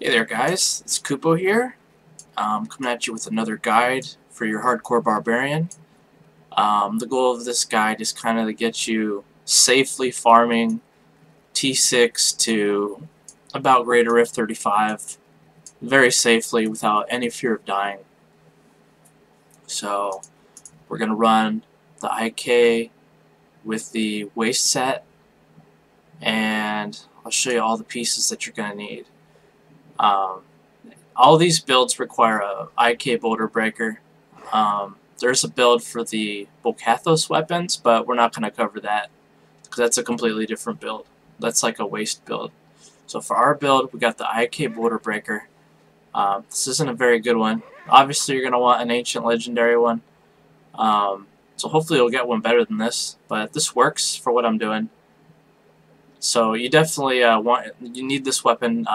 Hey there guys, it's Kupo here, coming at you with another guide for your hardcore barbarian. The goal of this guide is kind of to get you safely farming T6 to about Greater Rift 35 very safely without any fear of dying. So we're going to run the IK with the waist set, and I'll show you all the pieces that you're going to need. All these builds require a IK boulder breaker. There's a build for the Bokathos weapons, but we're not going to cover that because that's a completely different build. That's like a waist build. So for our build, we got the IK boulder breaker. This isn't a very good one. Obviously, you're going to want an ancient legendary one. So hopefully you'll get one better than this, but this works for what I'm doing. So you definitely you need this weapon.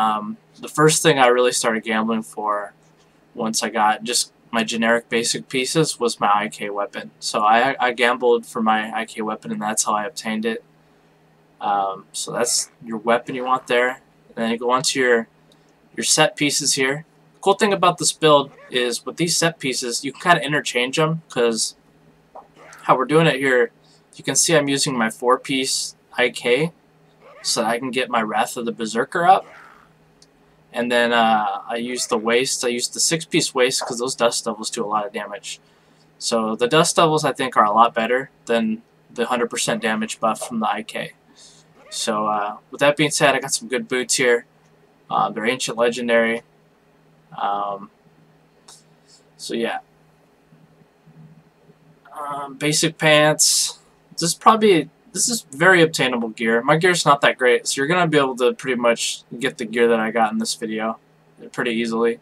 The first thing I really started gambling for once I got just my generic basic pieces was my IK weapon. So I gambled for my IK weapon, and that's how I obtained it. So that's your weapon you want there. And then you go on to your set pieces here. The cool thing about this build is with these set pieces, you can kind of interchange them, because how we're doing it here, you can see I'm using my 4-piece IK so that I can get my Wrath of the Berserker up. And then I use the waist. I use the 6-piece waist because those dust devils do a lot of damage. So the dust devils I think are a lot better than the 100% damage buff from the IK. So with that being said, I got some good boots here. They're ancient legendary. So yeah. Basic pants. This is very obtainable gear. My gear's not that great, so you're going to be able to pretty much get the gear that I got in this video pretty easily.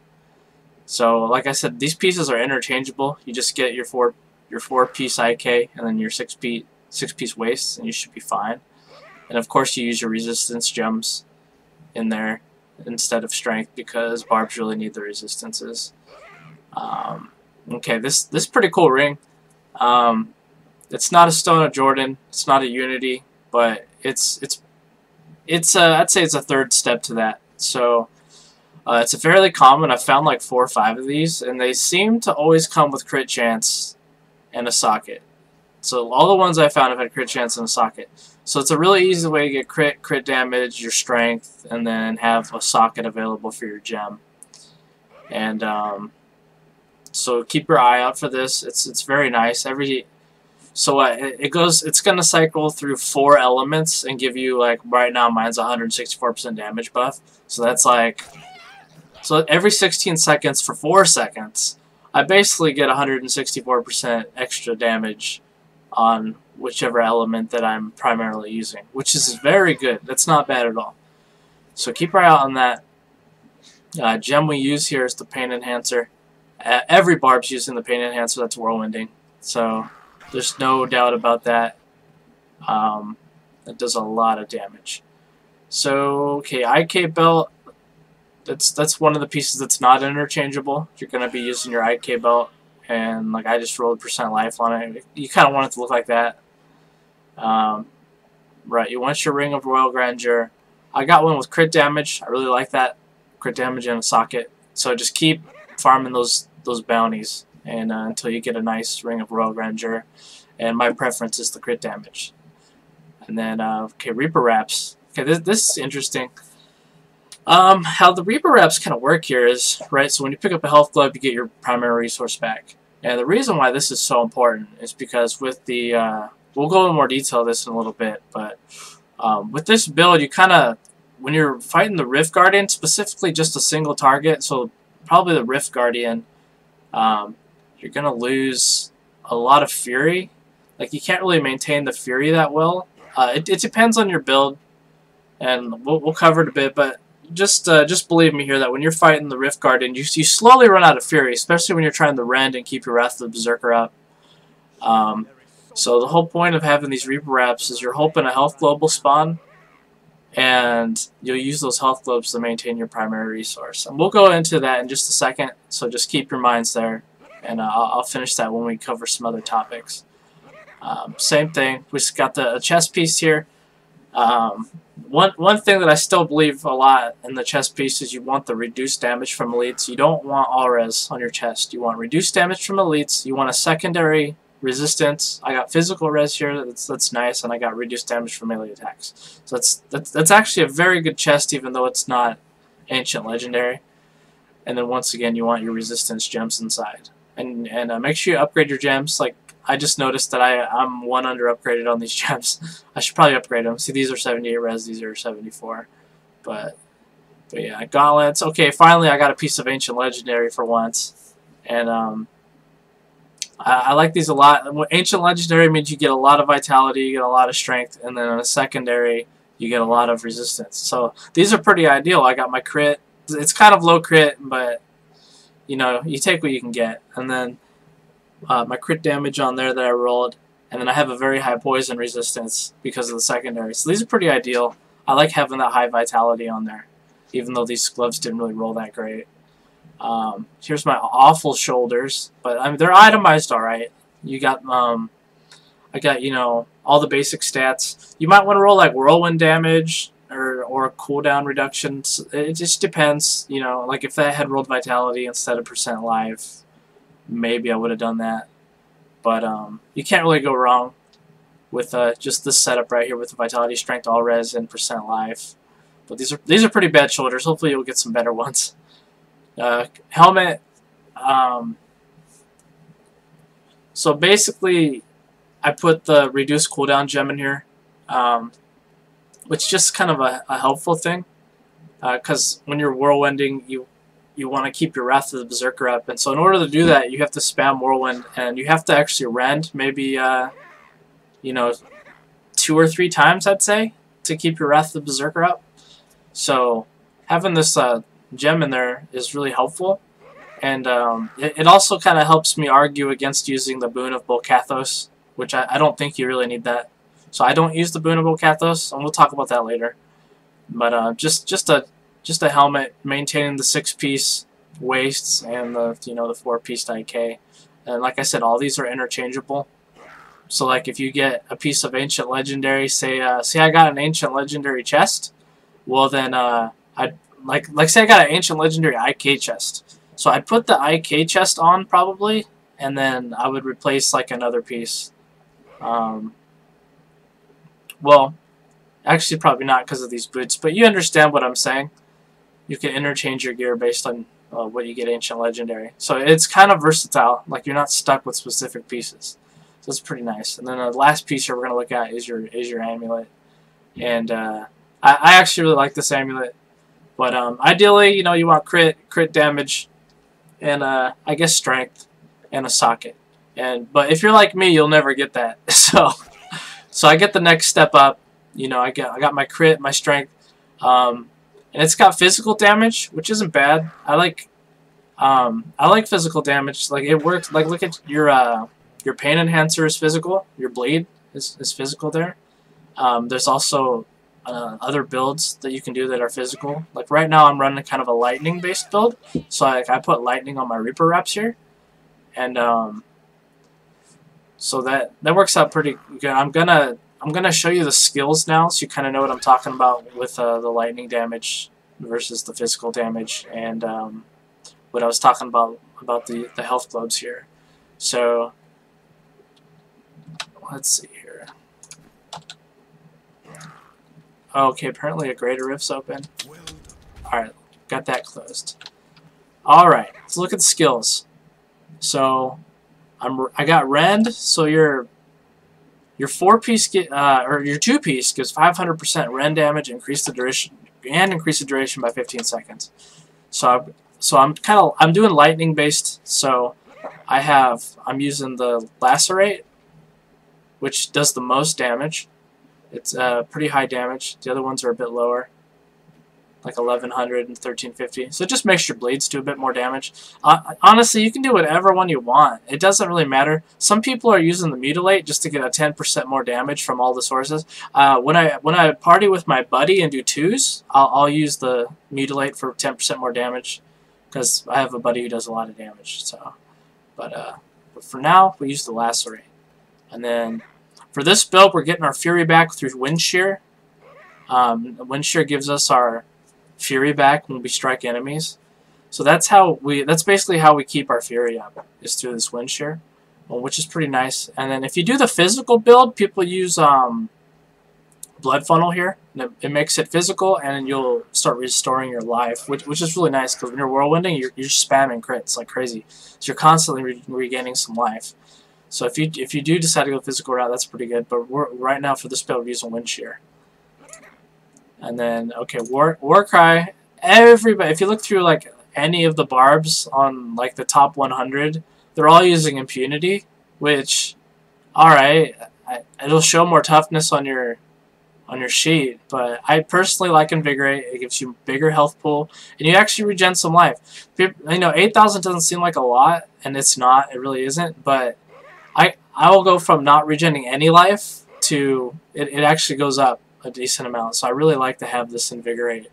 So, like I said, these pieces are interchangeable. You just get your 4-piece IK and then your 6-piece waist, and you should be fine. And of course, you use your resistance gems in there instead of strength, because barbs really need the resistances. Okay, this pretty cool ring. It's not a Stone of Jordan, it's not a Unity, but I'd say it's a third step to that. So it's a fairly common. I've found like 4 or 5 of these, and they seem to always come with crit chance and a socket. So all the ones I found have had crit chance and a socket. So it's a really easy way to get crit damage, your strength, and then have a socket available for your gem. And so keep your eye out for this. It's very nice. It's gonna cycle through 4 elements and give you, like, right now mine's 164% damage buff. So that's like, so every 16 seconds for 4 seconds, I basically get 164% extra damage on whichever element that I'm primarily using, which is very good. That's not bad at all. So keep your eye out on that. Gem we use here is the Pain Enhancer. Every barb's using the Pain Enhancer. That's whirlwinding. So there's no doubt about that. It does a lot of damage. So, okay, IK belt. That's one of the pieces that's not interchangeable. You're going to be using your IK belt, and like I just rolled % life on it. You kind of want it to look like that. Right, you want your Ring of Royal Grandeur. I got one with crit damage. I really like that. Crit damage and a socket. So just keep farming those bounties and until you get a nice Ring of Royal Grandeur. And my preference is the crit damage. And then, okay, Reaper Wraps. Okay, this is interesting. How the Reaper Wraps kind of work here is, right, so when you pick up a health glove, you get your primary resource back. And the reason why this is so important is because with the, we'll go into more detail of this in a little bit, but with this build, you kind of, when you're fighting the Rift Guardian, specifically just a single target, so probably the Rift Guardian, you're going to lose a lot of Fury. Like, you can't really maintain the Fury that well. It depends on your build, and we'll cover it a bit, but just believe me here that when you're fighting the Rift Guardian, you slowly run out of Fury, especially when you're trying to rend and keep your Wrath of the Berserker up. So the whole point of having these Reaper Wraps is you're hoping a health globe will spawn, and you'll use those health globes to maintain your primary resource. And we'll go into that in just a second, so just keep your minds there, and I'll finish that when we cover some other topics. Same thing, we just got the chest piece here. One thing that I still believe a lot in the chest piece is you want the reduced damage from elites. You don't want all res on your chest. You want reduced damage from elites. You want a secondary resistance. I got physical res here. That's nice, and I got reduced damage from melee attacks. So that's actually a very good chest, even though it's not ancient legendary. And then once again, you want your resistance gems inside, and make sure you upgrade your gems. Like, I just noticed that I'm one under upgraded on these gems. I should probably upgrade them. See, these are 78 res, these are 74. But yeah, gauntlets. Okay, finally I got a piece of ancient legendary for once, and I like these a lot. Ancient legendary means you get a lot of vitality, you get a lot of strength, and then on a secondary you get a lot of resistance. So these are pretty ideal. I got my crit. It's kind of low crit, but you know, you take what you can get, and then my crit damage on there that I rolled, and then I have a very high poison resistance because of the secondary. So these are pretty ideal. I like having that high vitality on there, even though these gloves didn't really roll that great. Here's my awful shoulders, but I mean, they're itemized all right. You got I got, you know, all the basic stats. You might want to roll like whirlwind damage or cooldown reductions. It just depends, you know. Like if that had rolled vitality instead of percent life, maybe I would have done that. But you can't really go wrong with just this setup right here with the vitality, strength, all res, and percent life. But these are pretty bad shoulders. Hopefully you'll get some better ones. Helmet. So basically, I put the reduced cooldown gem in here, which is just kind of a helpful thing, because when you're whirlwinding, you want to keep your Wrath of the Berserker up, and so in order to do that, you have to spam whirlwind, and you have to actually rend maybe you know, 2 or 3 times, I'd say, to keep your Wrath of the Berserker up. So having this gem in there is really helpful, and it also kind of helps me argue against using the Boon of Bolcathos, which I don't think you really need that. So I don't use the Boon of Bolcathos, and we'll talk about that later. But just a helmet maintaining the 6-piece waists and the 4-piece IK, and like I said, all these are interchangeable. So like if you get a piece of ancient legendary, say I got an ancient legendary chest, well then say I got an ancient legendary IK chest, so I'd put the IK chest on probably, and then I would replace like another piece. Well, actually probably not because of these boots, but you understand what I'm saying. You can interchange your gear based on what you get ancient legendary, so it's kind of versatile. Like you're not stuck with specific pieces, so it's pretty nice. And then the last piece here we're gonna look at is your amulet, and I actually really like this amulet, but ideally, you know, you want crit damage, and I guess strength and a socket. But if you're like me, you'll never get that. So I get the next step up. You know, I got my crit, my strength, and it's got physical damage, which isn't bad. I like physical damage. Like it works. Like look at your pain enhancer is physical. Your bleed is physical there. There's also other builds that you can do that are physical. Like right now, I'm running kind of a lightning based build, so I put lightning on my Reaper wraps here, and so that works out pretty good. I'm gonna show you the skills now, so you kind of know what I'm talking about with the lightning damage versus the physical damage, and what I was talking about the health globes here. So let's see here. Okay, apparently a greater rift's open. Alright, got that closed. Alright, let's look at the skills. So I got rend, so your 4-piece or your 2-piece gives 500% rend damage, increase the duration by 15 seconds. So I'm doing lightning based. So I'm using the lacerate, which does the most damage. It's pretty high damage. The other ones are a bit lower, like 1100 and 1350. So it just makes your bleeds do a bit more damage. Honestly, you can do whatever one you want. It doesn't really matter. Some people are using the mutilate just to get a 10% more damage from all the sources. When I party with my buddy and do 2s, I'll use the mutilate for 10% more damage because I have a buddy who does a lot of damage. So, but for now, we use the lacerate, and then for this build, we're getting our fury back through wind shear. Wind Shear gives us our Fury back when we strike enemies. So that's basically how we keep our Fury up, is through this Wind Shear, which is pretty nice. And then if you do the physical build, people use Blood Funnel here. It makes it physical, and you'll start restoring your life, which is really nice, because when you're whirlwinding, you're spamming crits like crazy. So you're constantly regaining some life. So if you do decide to go physical route, that's pretty good. But right now for this build, we're using Wind Shear. And then, okay, Warcry. Everybody, if you look through like any of the barbs on like the top 100, they're all using Impunity, which, alright, it'll show more toughness on your sheet, but I personally like Invigorate. It gives you bigger health pool, and you actually regen some life. You know, 8,000 doesn't seem like a lot, and it's not. It really isn't, but I will go from not regenning any life to it actually goes up a decent amount. So I really like to have this Invigorate.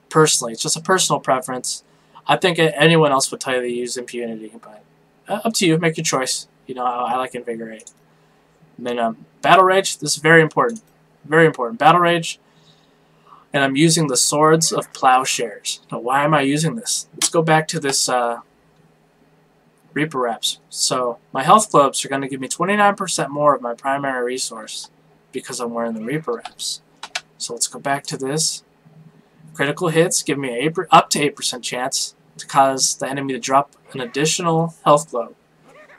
Personally, it's just a personal preference. I think anyone else would tell you to use Impunity, but up to you. Make your choice. You know, I like Invigorate. And then Battle Rage. This is very important. Very important. Battle Rage. And I'm using the Swords of Plowshares. Now, why am I using this? Let's go back to this Reaper Reps. So my health globes are going to give me 29% more of my primary resource because I'm wearing the Reaper Reps. So let's go back to this. Critical hits give me up to 8% chance to cause the enemy to drop an additional health globe.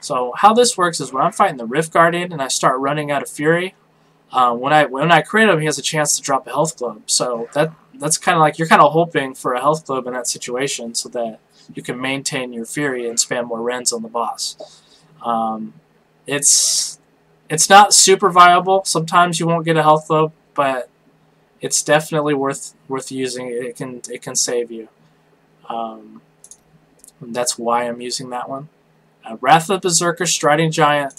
So how this works is when I'm fighting the Rift Guardian and I start running out of Fury, when I create him, he has a chance to drop a health globe. So that's kind of like you're kind of hoping for a health globe in that situation so that you can maintain your Fury and spam more Rens on the boss. It's not super viable. Sometimes you won't get a health globe, but it's definitely worth using. It can save you. That's why I'm using that one. Wrath of the Berserker, Striding Giant.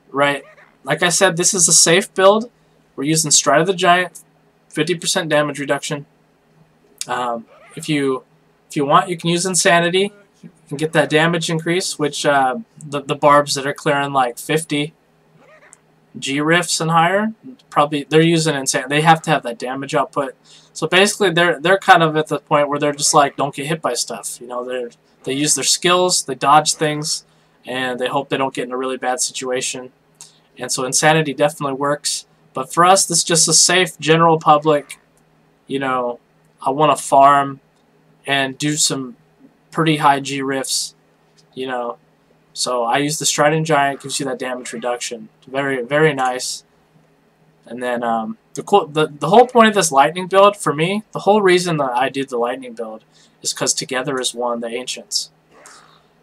Right, like I said, this is a safe build. We're using Stride of the Giant, 50% damage reduction. If you want, you can use Insanity. You can get that damage increase, which the barbs that are clearing like 50 G rifts and higher, probably they're using Insanity. They have to have that damage output. So basically, they're kind of at the point where they're just like, don't get hit by stuff. You know, they use their skills, they dodge things, and they hope they don't get in a really bad situation. And so Insanity definitely works. But for us, this is just a safe general public, you know, I want to farm and do some pretty high G rifts, you know. So I use the Striding Giant, gives you that damage reduction. Very, very nice. And then the whole point of this Lightning build, for me, the whole reason that I did the Lightning build is because Together is one, the Ancients.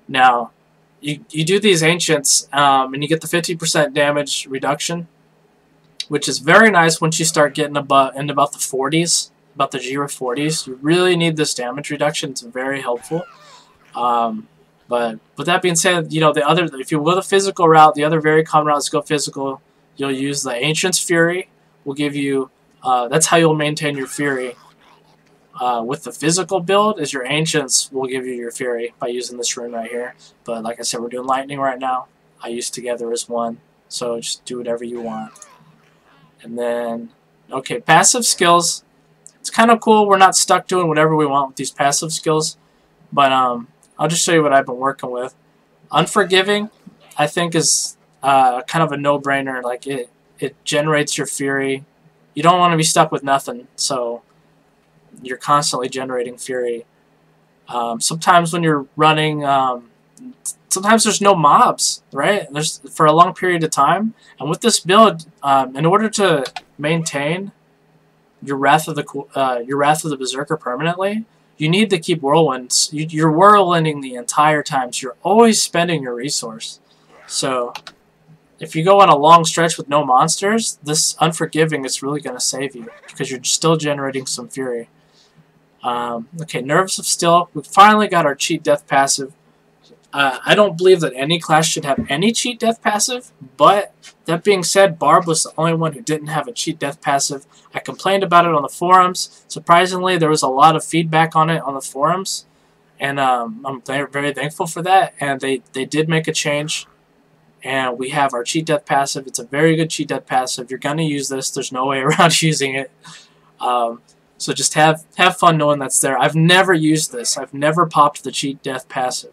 Now, you do these Ancients, and you get the 50% damage reduction, which is very nice once you start getting into about the 40s, about the G-Rift 40s. You really need this damage reduction. It's very helpful. But with that being said, you know, if you go the physical route, the other very common route is go physical. You'll use the Ancient's Fury. Will give you, that's how you'll maintain your Fury. With the physical build, is your Ancients will give you your Fury by using this rune right here. But like I said, we're doing Lightning right now. I use Together as one, so just do whatever you want. And then, okay, passive skills. It's kind of cool. We're not stuck doing whatever we want with these passive skills, but I'll just show you what I've been working with. Unforgiving, I think, is kind of a no-brainer. Like it generates your Fury. You don't want to be stuck with nothing, so you're constantly generating Fury. Sometimes when you're running, sometimes there's no mobs, right? There's for a long period of time. And with this build, in order to maintain your Wrath of the Berserker permanently, you need to keep whirlwinds. You're whirlwinding the entire time, so you're always spending your resource. So if you go on a long stretch with no monsters, this Unforgiving is really going to save you because you're still generating some Fury. Okay, Nerves of Steel. We finally got our Cheat Death passive. I don't believe that any class should have any Cheat Death passive, but that being said, Barb was the only one who didn't have a Cheat Death passive. I complained about it on the forums. Surprisingly, there was a lot of feedback on it on the forums, and I'm very thankful for that. And they did make a change, And we have our cheat death passive. It's a very good cheat death passive. You're gonna use this. There's no way around using it. So just have fun knowing that's there. I've never used this. I've never popped the cheat death passive,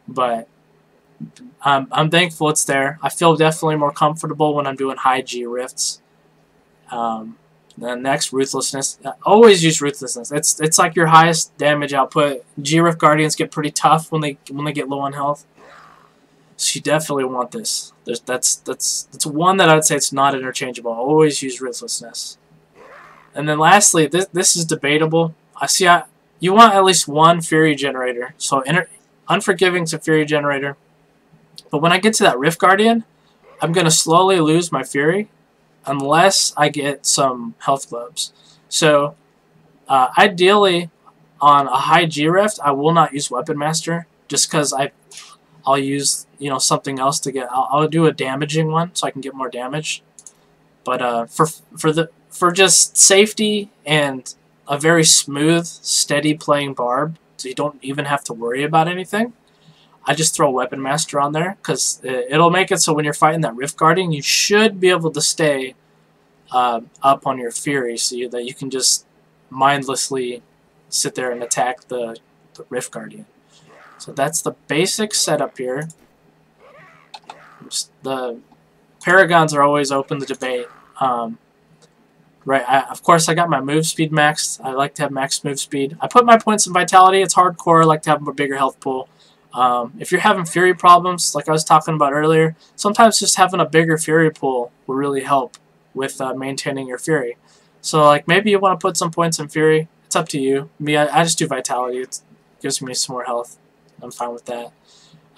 but I'm thankful it's there. I feel definitely more comfortable when I'm doing high G rifts. Then next, Ruthlessness. Always use Ruthlessness. It's like your highest damage output. G rift guardians get pretty tough when they get low on health. So you definitely want this. That's one that I would say it's not interchangeable. Always use Ruthlessness. And then lastly, this is debatable. You want at least one Fury generator. So Unforgiving's a Fury generator. But when I get to that Rift Guardian, I'm going to slowly lose my Fury unless I get some health globes. So ideally, on a high G Rift, I will not use Weapon Master just because I'll use something else to get. I'll do a damaging one so I can get more damage. But for just safety and a very smooth, steady playing Barb, so you don't even have to worry about anything, I just throw Weapon Master on there because it'll make it so when you're fighting that Rift Guardian, you should be able to stay up on your Fury so that you can just mindlessly sit there and attack the Rift Guardian. So that's the basic setup here. The Paragons are always open to debate. Right, of course I got my move speed maxed. I like to have max move speed. I put my points in Vitality. It's hardcore. I like to have a bigger health pool. If you're having Fury problems, like I was talking about earlier, sometimes just having a bigger Fury pool will really help with maintaining your Fury. So like maybe you want to put some points in Fury. It's up to you. Me, I just do Vitality. It gives me some more health. I'm fine with that.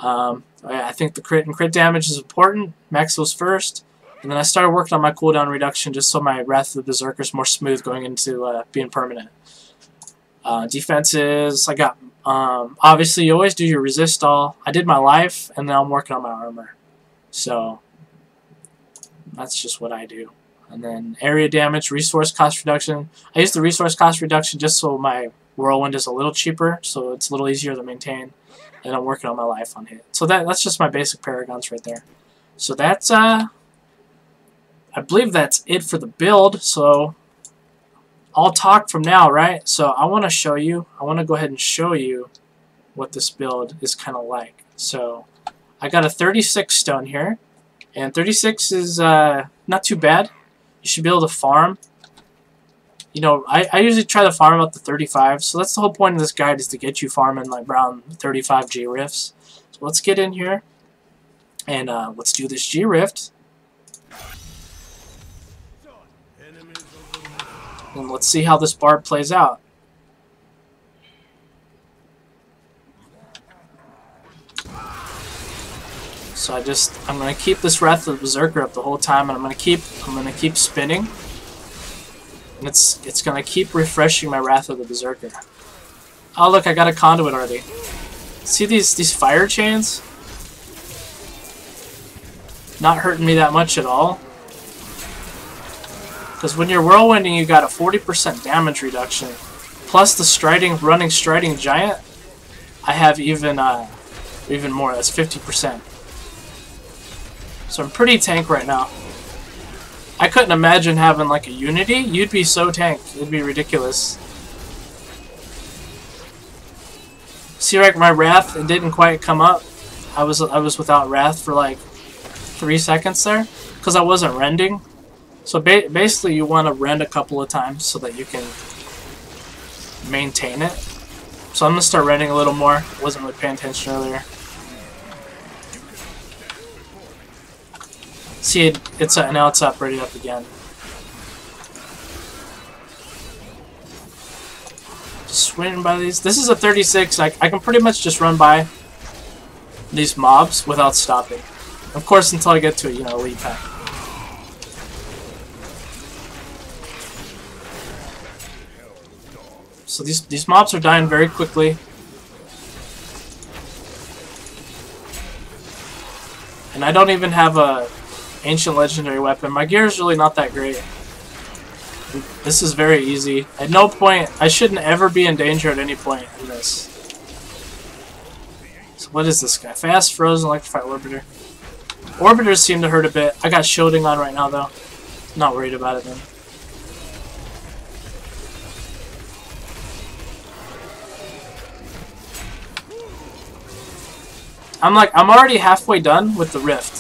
I think the crit and crit damage is important. Max those first. And then I started working on my cooldown reduction just so my Wrath of the Berserker is more smooth going into being permanent. Defenses, I got, obviously you always do your resist all. I did my life, and now I'm working on my armor. So, that's just what I do. And then area damage, resource cost reduction. I use the resource cost reduction just so my Whirlwind is a little cheaper, so it's a little easier to maintain. And I'm working on my life on hit. So that's just my basic Paragons right there. So that's, I believe that's it for the build. So I'll talk from now, right? So I want to go ahead and show you what this build is kind of like. So I got a 36 stone here, and 36 is not too bad. You should be able to farm. I usually try to farm up to 35, so that's the whole point of this guide, is to get you farming like around 35 G rifts. So let's get in here, and let's do this G rift. And let's see how this Barb plays out. So I'm gonna keep this Wrath of the Berserker up the whole time, and I'm gonna keep spinning. And it's gonna keep refreshing my Wrath of the Berserker. Oh look, I got a conduit already. See these fire chains? Not hurting me that much at all. Because when you're whirlwinding, you got a 40% damage reduction. Plus the running striding giant, I have even more. That's 50%. So I'm pretty tank right now. I couldn't imagine having like a Unity. You'd be so tanked. It'd be ridiculous. See, like my Wrath, it didn't quite come up. I was without Wrath for like 3 seconds there because I wasn't rending. So basically, you want to rend a couple of times so that you can maintain it. So I'm gonna start rending a little more. Wasn't really paying attention earlier. See, now it's up, ready up again. Just swing by these. This is a 36. I can pretty much just run by these mobs without stopping. Of course, until I get to a elite pack. So these mobs are dying very quickly. And I don't even have a ancient legendary weapon. My gear is really not that great. This is very easy. At no point, I shouldn't ever be in danger at any point in this. So what is this guy? Fast, frozen, electrified orbiter. Orbiters seem to hurt a bit. I got shielding on right now, though. Not worried about it, then. I'm already halfway done with the Rift.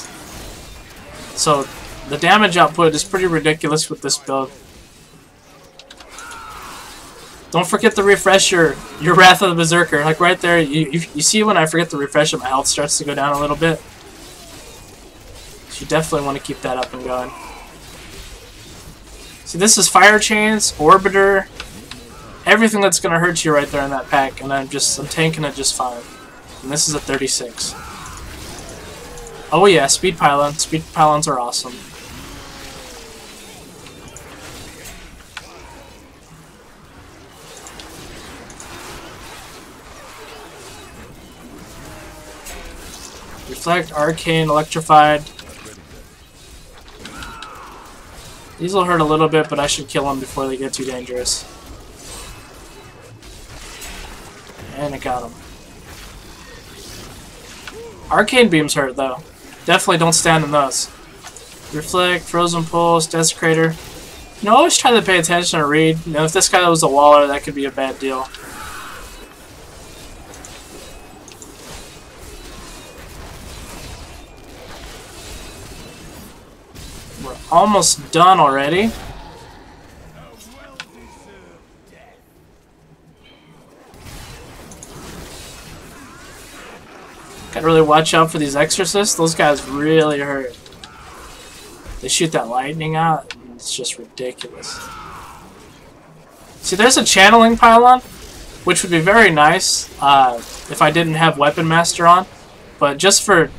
So, the damage output is pretty ridiculous with this build. Don't forget to refresh your Wrath of the Berserker. Like right there, you see when I forget to refresh it, my health starts to go down a little bit. So you definitely want to keep that up and going. See, this is Fire Chains, Orbiter, everything that's going to hurt you right there in that pack, and I'm tanking it just fine. And this is a 36. Oh yeah, Speed Pylon. Speed Pylons are awesome. Reflect, Arcane, Electrified. These will hurt a little bit, but I should kill them before they get too dangerous. And I got them. Arcane Beams hurt, though. Definitely don't stand in those. Reflect, Frozen Pulse, Desecrator. You know, always try to pay attention and read. You know, if this guy was a Waller, that could be a bad deal. We're almost done already. Gotta really watch out for these Exorcists. Those guys really hurt. They shoot that lightning out, and it's just ridiculous. See, there's a Channeling Pylon, which would be very nice if I didn't have Weapon Master on. But just for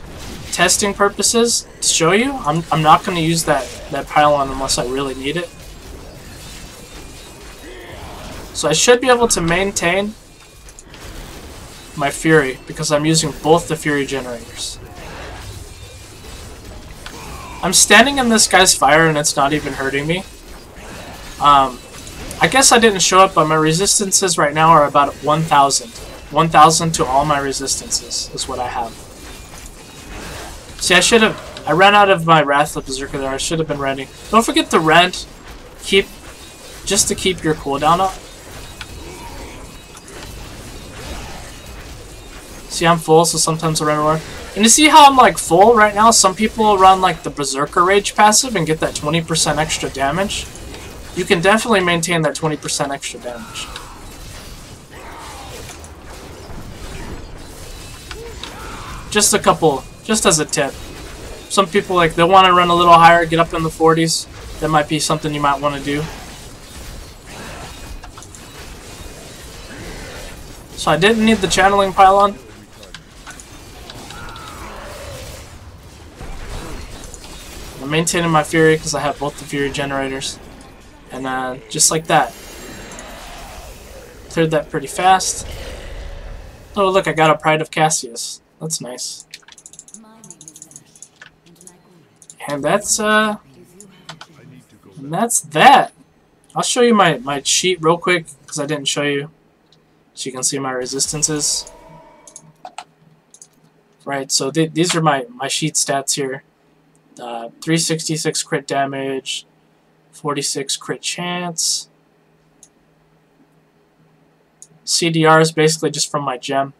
testing purposes, to show you, I'm not going to use that Pylon unless I really need it. So I should be able to maintain my Fury, because I'm using both the Fury generators. I'm standing in this guy's fire and it's not even hurting me. I guess I didn't show it, but my resistances right now are about 1,000. 1,000 to all my resistances is what I have. See, I ran out of my Wrath of Berserker there. I should have been ready. Don't forget to rend, just to keep your cooldown up. See, I'm full, so sometimes I run more. And you see how I'm like full right now? Some people run like the Berserker Rage passive and get that 20% extra damage. You can definitely maintain that 20% extra damage. Just a couple, just as a tip. Some people like they want to run a little higher, get up in the 40s. That might be something you might want to do. So I didn't need the Channeling Pylon. I'm maintaining my Fury because I have both the Fury generators. And then, just like that. Cleared that pretty fast. Oh look, I got a Pride of Cassius. That's nice. And that's that. I'll show you my sheet real quick, because I didn't show you. So you can see my resistances. Right, so these are my sheet stats here. 366 crit damage, 46 crit chance. CDR is basically just from my gem.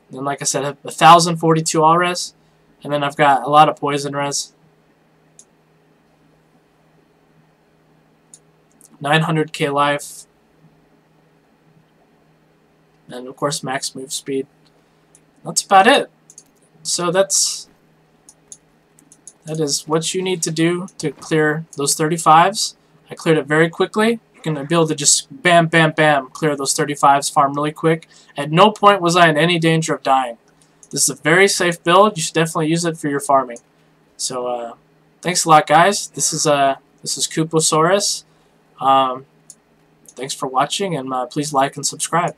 And then, like I said, I have 1,042 all res, and then I've got a lot of poison res. 900k life. And of course max move speed. That's about it. So that is what you need to do to clear those 35s. I cleared it very quickly. You're going to be able to just bam, bam, bam, clear those 35s, farm really quick. At no point was I in any danger of dying. This is a very safe build. You should definitely use it for your farming. So thanks a lot, guys. This is Kuposaurus. Thanks for watching, and please like and subscribe.